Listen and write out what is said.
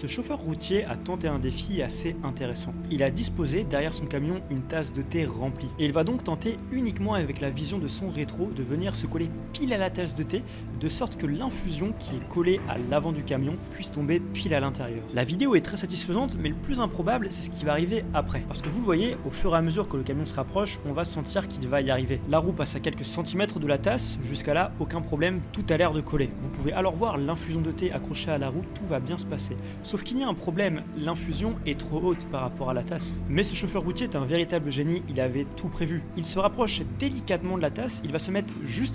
Ce chauffeur routier a tenté un défi assez intéressant. Il a disposé derrière son camion une tasse de thé remplie. Et il va donc tenter uniquement avec la vision de son rétro de venir se coller pile à la tasse de thé, de sorte que l'infusion qui est collée à l'avant du camion puisse tomber pile à l'intérieur. La vidéo est très satisfaisante, mais le plus improbable, c'est ce qui va arriver après. Parce que vous voyez, au fur et à mesure que le camion se rapproche, on va sentir qu'il va y arriver. La roue passe à quelques centimètres de la tasse, jusqu'à là, aucun problème, tout a l'air de coller. Vous pouvez alors voir l'infusion de thé accrochée à la roue, tout va bien se passer. Sauf qu'il y a un problème, l'infusion est trop haute par rapport à la tasse. Mais ce chauffeur routier est un véritable génie, il avait tout prévu. Il se rapproche délicatement de la tasse, il va se mettre juste